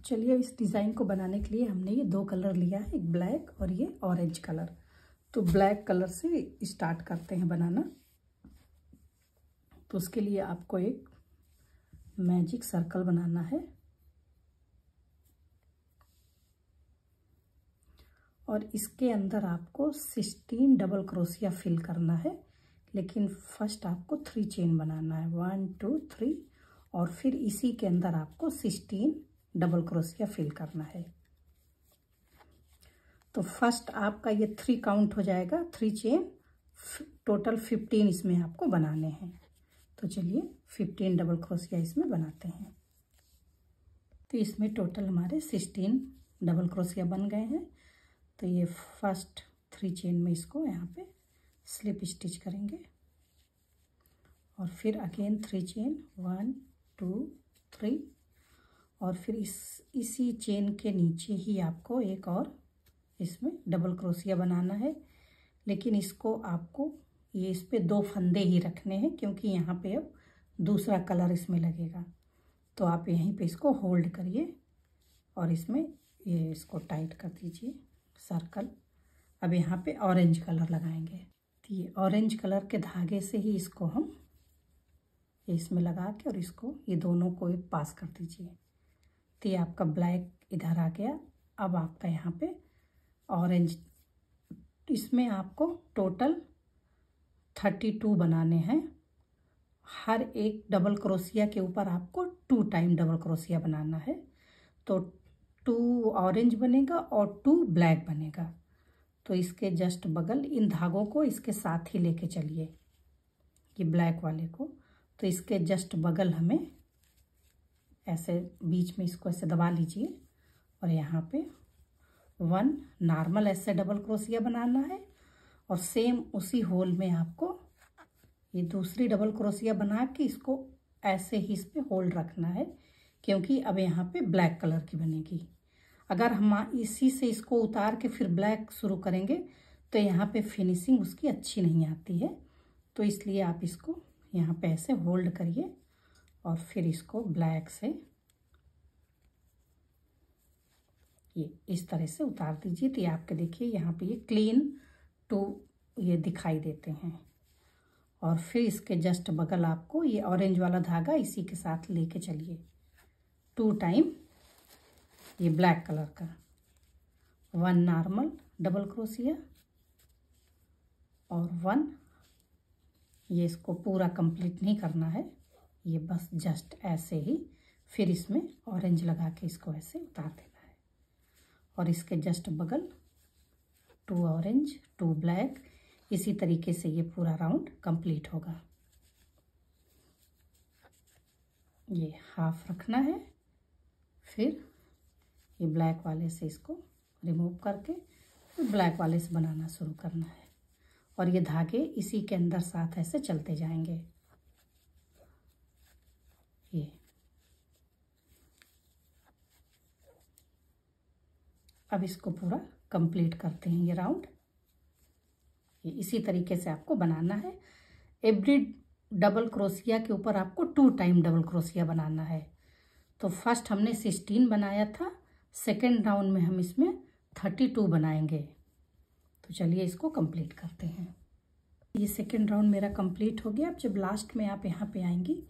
चलिए इस डिज़ाइन को बनाने के लिए हमने ये दो कलर लिया है, एक ब्लैक और ये ऑरेंज कलर। तो ब्लैक कलर से स्टार्ट करते हैं बनाना। तो उसके लिए आपको एक मैजिक सर्कल बनाना है और इसके अंदर आपको 16 डबल क्रोशिया फिल करना है। लेकिन फर्स्ट आपको 3 चेन बनाना है, 1 2 3, और फिर इसी के अंदर आपको 16 डबल क्रोशिया फिल करना है। तो फर्स्ट आपका ये 3 काउंट हो जाएगा, 3 चेन, टोटल 15 इसमें आपको बनाने हैं। तो चलिए 15 डबल क्रोशिया इसमें बनाते हैं। तो इसमें टोटल हमारे 16 डबल क्रोशिया बन गए हैं। तो ये फर्स्ट 3 चेन में इसको यहाँ पे स्लिप स्टिच करेंगे और फिर अगेन 3 चेन, 1 2 3, और फिर इसी चेन के नीचे ही आपको एक और इसमें डबल क्रोशिया बनाना है। लेकिन इसको आपको ये इस पे 2 फंदे ही रखने हैं, क्योंकि यहाँ पे अब दूसरा कलर इसमें लगेगा। तो आप यहीं पे इसको होल्ड करिए और इसमें ये इसको टाइट कर दीजिए सर्कल। अब यहाँ पे ऑरेंज कलर लगाएंगे। तो ये ऑरेंज कलर के धागे से ही इसको हम इसमें लगा के और इसको ये दोनों को पास कर दीजिए। तो ये आपका ब्लैक इधर आ गया। अब आपका यहाँ पे ऑरेंज, इसमें आपको टोटल 32 बनाने हैं। हर एक डबल क्रोशिया के ऊपर आपको 2 टाइम डबल क्रोशिया बनाना है। तो 2 ऑरेंज बनेगा और 2 ब्लैक बनेगा। तो इसके जस्ट बगल इन धागों को इसके साथ ही लेके चलिए, ये ब्लैक वाले को। तो इसके जस्ट बगल हमें ऐसे बीच में इसको ऐसे दबा लीजिए और यहाँ पे 1 नॉर्मल ऐसे डबल क्रोशिया बनाना है और सेम उसी होल में आपको ये दूसरी डबल क्रोशिया बना के इसको ऐसे ही इस पे होल्ड रखना है, क्योंकि अब यहाँ पे ब्लैक कलर की बनेगी। अगर हम इसी से इसको उतार के फिर ब्लैक शुरू करेंगे तो यहाँ पे फिनिशिंग उसकी अच्छी नहीं आती है। तो इसलिए आप इसको यहाँ पे ऐसे होल्ड करिए और फिर इसको ब्लैक से ये इस तरह से उतार दीजिए। तो ये आपके देखिए यहाँ पे ये क्लीन 2 ये दिखाई देते हैं। और फिर इसके जस्ट बगल आपको ये ऑरेंज वाला धागा इसी के साथ लेके चलिए 2 टाइम ये ब्लैक कलर का, 1 नॉर्मल डबल क्रोशिया और 1, ये इसको पूरा कंप्लीट नहीं करना है, ये बस जस्ट ऐसे ही फिर इसमें ऑरेंज लगा के इसको ऐसे उतार देना है। और इसके जस्ट बगल 2 ऑरेंज 2 ब्लैक, इसी तरीके से ये पूरा राउंड कंप्लीट होगा। ये हाफ रखना है, फिर ये ब्लैक वाले से इसको रिमूव करके फिर ब्लैक वाले से बनाना शुरू करना है। और ये धागे इसी के अंदर साथ ऐसे चलते जाएंगे। ये अब इसको पूरा कंप्लीट करते हैं ये राउंड। ये इसी तरीके से आपको बनाना है। एवरी डबल क्रोशिया के ऊपर आपको 2 टाइम डबल क्रोशिया बनाना है। तो फर्स्ट हमने 16 बनाया था, सेकेंड राउंड में हम इसमें 32 बनाएंगे। तो चलिए इसको कंप्लीट करते हैं। ये सेकेंड राउंड मेरा कंप्लीट हो गया। अब जब लास्ट में आप यहाँ पे आएंगी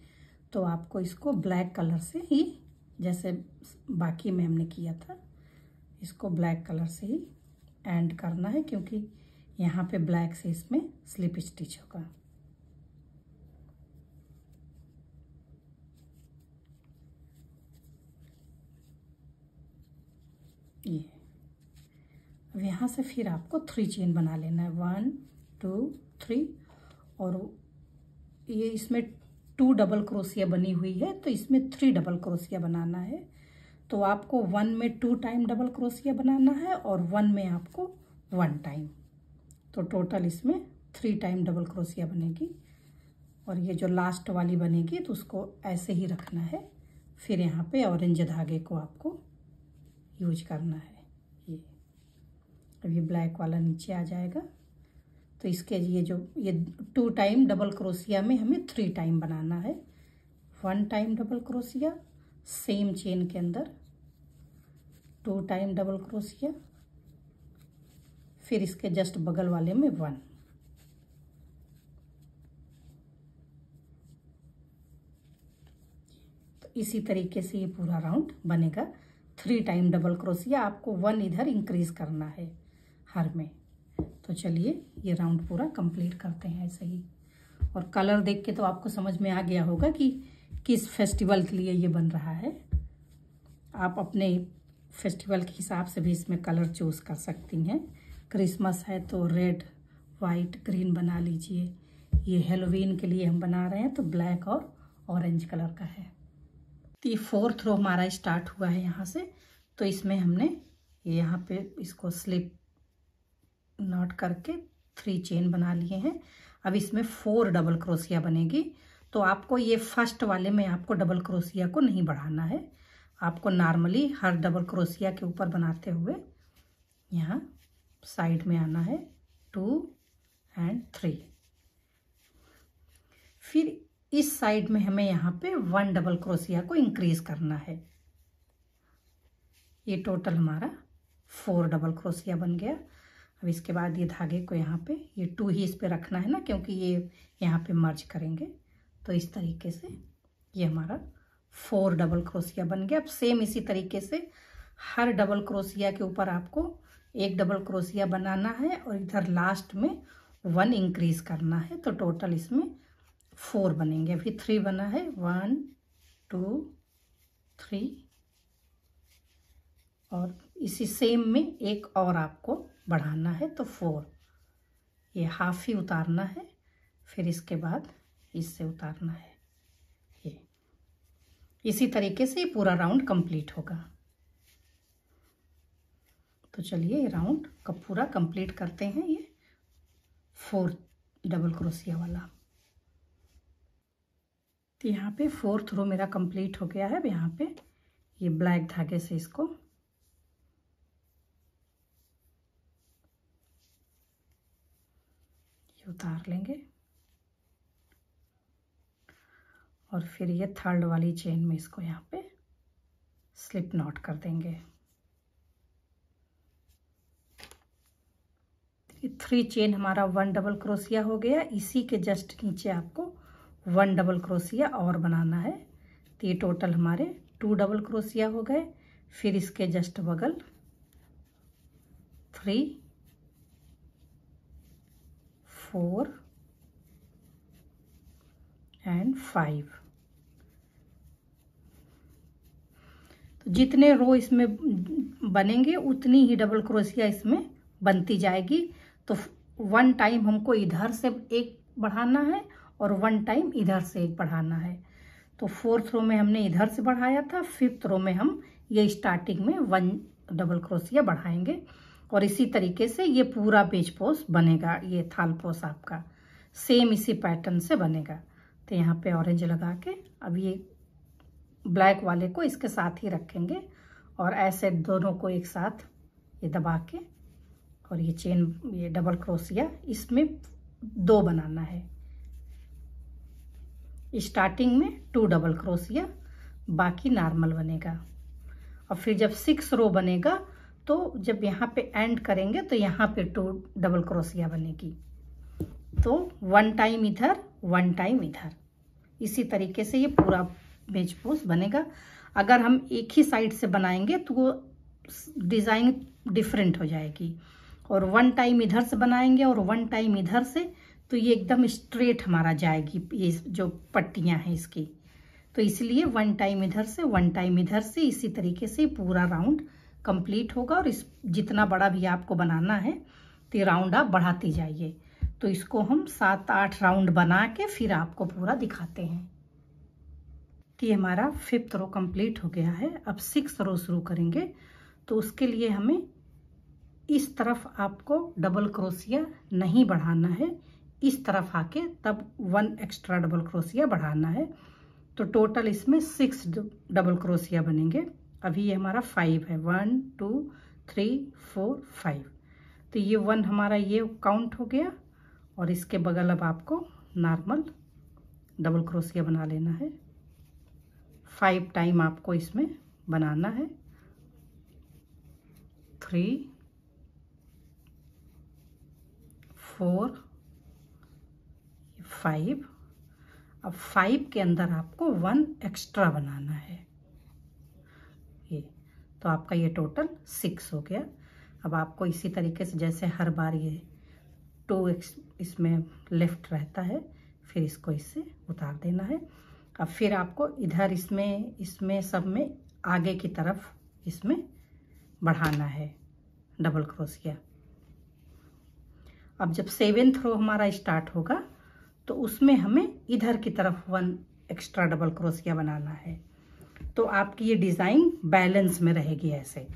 तो आपको इसको ब्लैक कलर से ही, जैसे बाकी में हमने किया था, इसको ब्लैक कलर से ही एंड करना है, क्योंकि यहाँ पे ब्लैक से इसमें स्लिप स्टिच होगा। ये अब यहाँ से फिर आपको 3 चेन बना लेना है, 1 2 3, और ये इसमें 2 डबल क्रोशिया बनी हुई है तो इसमें 3 डबल क्रोशिया बनाना है। तो आपको 1 में 2 टाइम डबल क्रोशिया बनाना है और 1 में आपको 1 टाइम। तो टोटल इसमें 3 टाइम डबल क्रोशिया बनेगी। और ये जो लास्ट वाली बनेगी तो उसको ऐसे ही रखना है। फिर यहाँ पे ऑरेंज धागे को आपको यूज करना है। ये अब ये ब्लैक वाला नीचे आ जाएगा। तो इसके ये 2 टाइम डबल क्रोशिया में हमें 3 टाइम बनाना है। 1 time double crochet same chain के अंदर 2 टाइम डबल क्रोशिया, फिर इसके जस्ट बगल वाले में 1। तो इसी तरीके से ये पूरा राउंड बनेगा। 3 टाइम डबल क्रोशिया, आपको 1 इधर इंक्रीज करना है हर में। तो चलिए ये राउंड पूरा कंप्लीट करते हैं ऐसे ही। और कलर देख के तो आपको समझ में आ गया होगा कि किस फेस्टिवल के लिए ये बन रहा है। आप अपने फेस्टिवल के हिसाब से भी इसमें कलर चूज कर सकती हैं। क्रिसमस है तो रेड, वाइट, ग्रीन बना लीजिए। ये हैलोवीन के लिए हम बना रहे हैं तो ब्लैक और ऑरेंज कलर का है। तो ये 4th रो हमारा स्टार्ट हुआ है यहाँ से। तो इसमें हमने यहाँ पे इसको स्लिप नॉट करके 3 चेन बना लिए हैं। अब इसमें 4 डबल क्रोशिया बनेगी। तो आपको ये फर्स्ट वाले में आपको डबल क्रोशिया को नहीं बढ़ाना है, आपको नॉर्मली हर डबल क्रोशिया के ऊपर बनाते हुए यहाँ साइड में आना है 2 और 3। फिर इस साइड में हमें यहाँ पे 1 डबल क्रोशिया को इंक्रीज करना है। ये टोटल हमारा 4 डबल क्रोशिया बन गया। अब इसके बाद ये धागे को यहाँ पे ये 2 ही इस पे रखना है ना, क्योंकि ये यहाँ पे मर्ज करेंगे। तो इस तरीके से ये हमारा 4 डबल क्रोशिया बन गया। अब सेम इसी तरीके से हर डबल क्रोशिया के ऊपर आपको 1 डबल क्रोशिया बनाना है और इधर लास्ट में 1 इंक्रीज करना है। तो टोटल इसमें 4 बनेंगे। अभी 3 बना है, 1 2 3, और इसी सेम में एक और आपको बढ़ाना है तो 4। ये हाफ ही उतारना है, फिर इसके बाद इससे उतारना है। ये इसी तरीके से ये पूरा राउंड कंप्लीट होगा। तो चलिए ये राउंड का पूरा कंप्लीट करते हैं। ये 4 डबल क्रोशिया वाला। तो यहाँ पे 4th रो मेरा कंप्लीट हो गया है। अब यहाँ पे ये ब्लैक धागे से इसको ये उतार लेंगे और फिर ये 3rd वाली चेन में इसको यहाँ पे स्लिप नॉट कर देंगे। ये 3 चेन हमारा 1 डबल क्रोशिया हो गया। इसी के जस्ट नीचे आपको 1 डबल क्रोशिया और बनाना है। तो ये टोटल हमारे 2 डबल क्रोशिया हो गए। फिर इसके जस्ट बगल 3 4 और 5। तो जितने रो इसमें बनेंगे उतनी ही डबल क्रोशिया इसमें बनती जाएगी। तो 1 टाइम हमको इधर से एक बढ़ाना है और 1 टाइम इधर से एक बढ़ाना है। तो 4th रो में हमने इधर से बढ़ाया था, 5th रो में हम ये स्टार्टिंग में 1 डबल क्रोशिया बढ़ाएंगे। और इसी तरीके से ये पूरा पेज पोस बनेगा। ये थाल पोस आपका सेम इसी पैटर्न से बनेगा। तो यहाँ पे ऑरेंज लगा के अब ये ब्लैक वाले को इसके साथ ही रखेंगे और ऐसे दोनों को एक साथ ये दबा के और ये चेन, ये डबल क्रोशिया इसमें 2 बनाना है। स्टार्टिंग में 2 डबल क्रोशिया, बाकी नॉर्मल बनेगा। और फिर जब 6 रो बनेगा तो जब यहाँ पे एंड करेंगे तो यहाँ पे 2 डबल क्रोशिया बनेगी। तो 1 टाइम इधर 1 टाइम इधर, इसी तरीके से ये पूरा पेज पोस बनेगा। अगर हम एक ही साइड से बनाएंगे तो वो डिज़ाइन डिफरेंट हो जाएगी। और 1 टाइम इधर से बनाएंगे और 1 टाइम इधर से, तो ये एकदम स्ट्रेट हमारा जाएगी ये जो पट्टियां हैं इसकी। तो इसलिए 1 टाइम इधर से 1 टाइम इधर से, इसी तरीके से पूरा राउंड कंप्लीट होगा। और इस जितना बड़ा भी आपको बनाना है तो ये राउंड आप बढ़ाते जाइए। तो इसको हम 7-8 राउंड बना के फिर आपको पूरा दिखाते हैं। तो ये हमारा 5th रो कंप्लीट हो गया है। अब 6th रो शुरू करेंगे। तो उसके लिए हमें इस तरफ आपको डबल क्रोशिया नहीं बढ़ाना है, इस तरफ आके तब 1 एक्स्ट्रा डबल क्रोशिया बढ़ाना है। तो टोटल इसमें 6 डबल क्रोशिया बनेंगे। अभी ये हमारा 5 है, 1 2 3 4 5। तो ये 1 हमारा ये काउंट हो गया। और इसके बगल अब आपको नॉर्मल डबल क्रोशिया बना लेना है। 5 टाइम आपको इसमें बनाना है। 3 4 5। अब 5 के अंदर आपको 1 एक्स्ट्रा बनाना है ये, तो आपका ये टोटल 6 हो गया। अब आपको इसी तरीके से जैसे हर बार ये 2 इसमें लेफ्ट रहता है, फिर इसको इससे उतार देना है। अब फिर आपको इधर इसमें सब में आगे की तरफ इसमें बढ़ाना है डबल क्रोशिया। अब जब 7th रो हमारा स्टार्ट होगा तो उसमें हमें इधर की तरफ 1 एक्स्ट्रा डबल क्रोशिया बनाना है, तो आपकी ये डिज़ाइन बैलेंस में रहेगी। ऐसे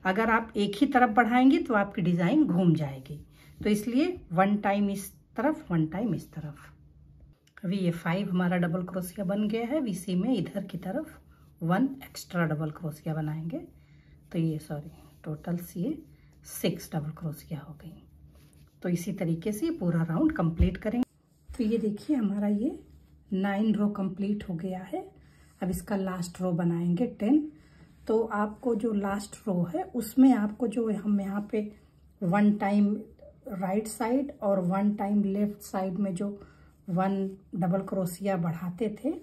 अगर आप एक ही तरफ बढ़ाएंगे तो आपकी डिज़ाइन घूम जाएगी, तो इसलिए 1 टाइम इस तरफ 1 टाइम इस तरफ। अभी ये 5 हमारा डबल क्रोशिया बन गया है। इसी में इधर की तरफ 1 एक्स्ट्रा डबल क्रोशिया बनाएंगे, तो ये टोटल ये 6 डबल क्रोशिया हो गई। तो इसी तरीके से पूरा राउंड कंप्लीट करेंगे। तो ये देखिए हमारा ये 9 रो कंप्लीट हो गया है। अब इसका लास्ट रो बनाएंगे 10। तो आपको जो लास्ट रो है उसमें आपको जो हम यहाँ पे 1 टाइम राइट साइड और 1 टाइम लेफ्ट साइड में जो 1 डबल क्रोशिया बढ़ाते थे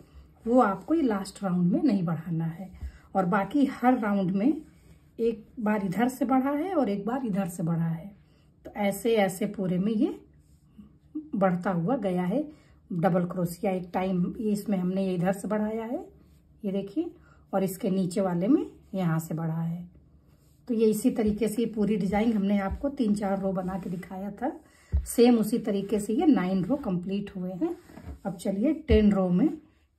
वो आपको ये लास्ट राउंड में नहीं बढ़ाना है, और बाकी हर राउंड में एक बार इधर से बढ़ा है और एक बार इधर से बढ़ा है। तो ऐसे ऐसे पूरे में ये बढ़ता हुआ गया है डबल क्रोशिया। एक टाइम इसमें हमने ये इधर से बढ़ाया है, ये देखिए, और इसके नीचे वाले में यहाँ से बढ़ा है। तो ये इसी तरीके से पूरी डिजाइन हमने आपको 3-4 रो बना के दिखाया था, सेम उसी तरीके से ये 9 रो कंप्लीट हुए हैं। अब चलिए 10 रो में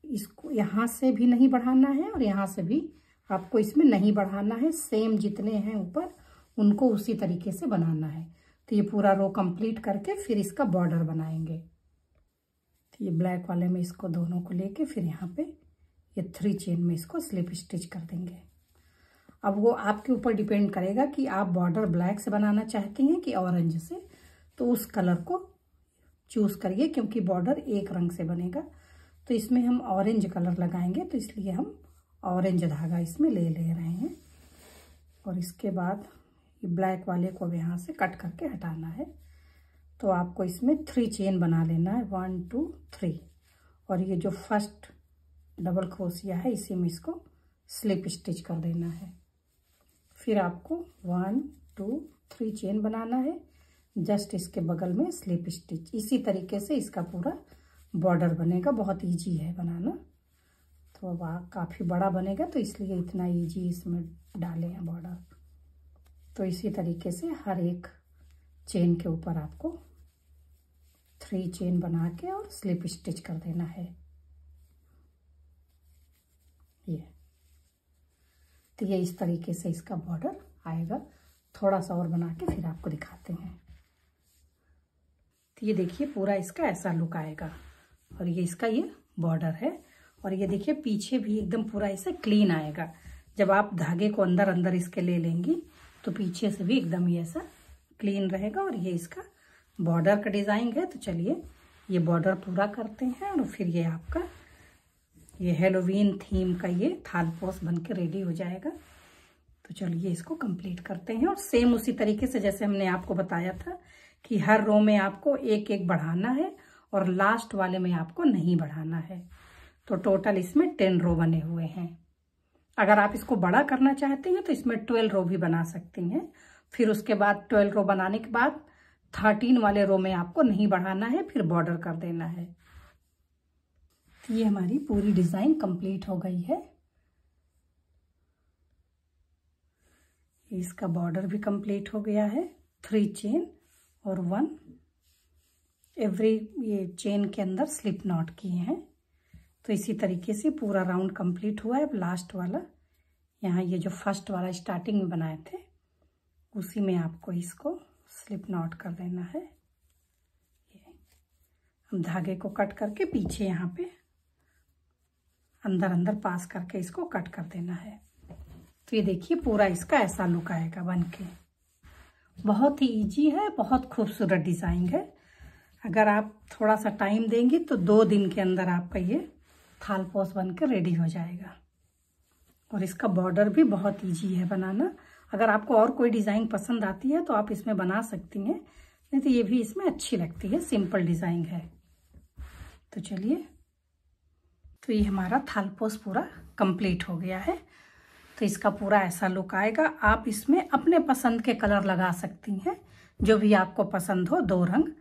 इसको यहाँ से भी नहीं बढ़ाना है और यहाँ से भी आपको इसमें नहीं बढ़ाना है, सेम जितने हैं ऊपर उनको उसी तरीके से बनाना है। तो ये पूरा रो कंप्लीट करके फिर इसका बॉर्डर बनाएंगे। तो ये ब्लैक वाले में इसको दोनों को लेके फिर यहाँ पे ये 3 चेन में इसको स्लिप स्टिच कर देंगे। अब वो आपके ऊपर डिपेंड करेगा कि आप बॉर्डर ब्लैक से बनाना चाहते हैं कि ऑरेंज से, तो उस कलर को चूज करिए, क्योंकि बॉर्डर एक रंग से बनेगा। तो इसमें हम ऑरेंज कलर लगाएंगे, तो इसलिए हम ऑरेंज धागा इसमें ले रहे हैं। और इसके बाद ये ब्लैक वाले को भी यहाँ से कट करके हटाना है। तो आपको इसमें 3 चेन बना लेना है, 1 2 3, और ये जो फर्स्ट डबल क्रोशिया है इसी में इसको स्लिप स्टिच कर देना है। फिर आपको 1 2 3 चेन बनाना है, जस्ट इसके बगल में स्लिप स्टिच। इसी तरीके से इसका पूरा बॉर्डर बनेगा। बहुत इजी है बनाना, तो अब काफ़ी बड़ा बनेगा तो इसलिए इतना इजी इसमें डाले हैं बॉर्डर। तो इसी तरीके से हर एक चेन के ऊपर आपको 3 चेन बना के और स्लिप स्टिच कर देना है। ये तो ये इस तरीके से इसका बॉर्डर आएगा। थोड़ा सा और बना के फिर आपको दिखाते हैं। तो ये देखिए पूरा इसका ऐसा लुक आएगा, और ये इसका ये बॉर्डर है। और ये देखिए पीछे भी एकदम पूरा ऐसे क्लीन आएगा। जब आप धागे को अंदर अंदर इसके ले लेंगी तो पीछे से भी एकदम ये ऐसा क्लीन रहेगा। और ये इसका बॉर्डर का डिजाइन है। तो चलिए ये बॉर्डर पूरा करते हैं, और फिर ये आपका ये हैलोवीन थीम का ये थाल पोस बन के रेडी हो जाएगा। तो चलिए इसको कंप्लीट करते हैं। और सेम उसी तरीके से जैसे हमने आपको बताया था कि हर रो में आपको एक एक बढ़ाना है और लास्ट वाले में आपको नहीं बढ़ाना है। तो टोटल इसमें 10 रो बने हुए हैं। अगर आप इसको बड़ा करना चाहते हैं तो इसमें 12 रो भी बना सकती हैं। फिर उसके बाद 12 रो बनाने के बाद 13 वाले रो में आपको नहीं बढ़ाना है, फिर बॉर्डर कर देना है। तो ये हमारी पूरी डिजाइन कंप्लीट हो गई है। इसका बॉर्डर भी कंप्लीट हो गया है। 3 चेन और 1 एवरी ये चेन के अंदर स्लिप नॉट किए हैं। तो इसी तरीके से पूरा राउंड कंप्लीट हुआ है। अब लास्ट वाला यहाँ ये जो फर्स्ट वाला स्टार्टिंग में बनाए थे उसी में आपको इसको स्लिप नॉट कर देना है। ये हम धागे को कट करके पीछे यहाँ पे अंदर अंदर पास करके इसको कट कर देना है। तो ये देखिए पूरा इसका ऐसा लुक आएगा बनके। बहुत ही इजी है, बहुत खूबसूरत डिजाइन है। अगर आप थोड़ा सा टाइम देंगे तो 2 दिन के अंदर आपका ये थाल पोस बनकर रेडी हो जाएगा। और इसका बॉर्डर भी बहुत इजी है बनाना। अगर आपको और कोई डिज़ाइन पसंद आती है तो आप इसमें बना सकती हैं, नहीं तो ये भी इसमें अच्छी लगती है, सिंपल डिज़ाइन है। तो चलिए, तो ये हमारा थालपोस पूरा कंप्लीट हो गया है। तो इसका पूरा ऐसा लुक आएगा। आप इसमें अपने पसंद के कलर लगा सकती हैं, जो भी आपको पसंद हो, 2 रंग,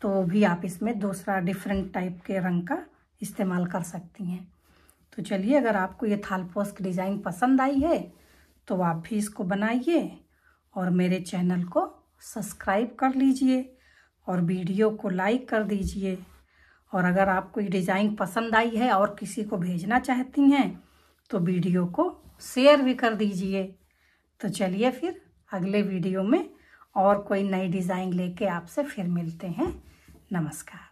तो भी आप इसमें दूसरा डिफरेंट टाइप के रंग का इस्तेमाल कर सकती हैं। तो चलिए, अगर आपको ये थालपोस की डिज़ाइन पसंद आई है तो आप भी इसको बनाइए और मेरे चैनल को सब्सक्राइब कर लीजिए और वीडियो को लाइक कर दीजिए। और अगर आपको ये डिज़ाइन पसंद आई है और किसी को भेजना चाहती हैं तो वीडियो को शेयर भी कर दीजिए। तो चलिए, फिर अगले वीडियो में और कोई नई डिज़ाइन लेके आपसे फिर मिलते हैं। नमस्कार।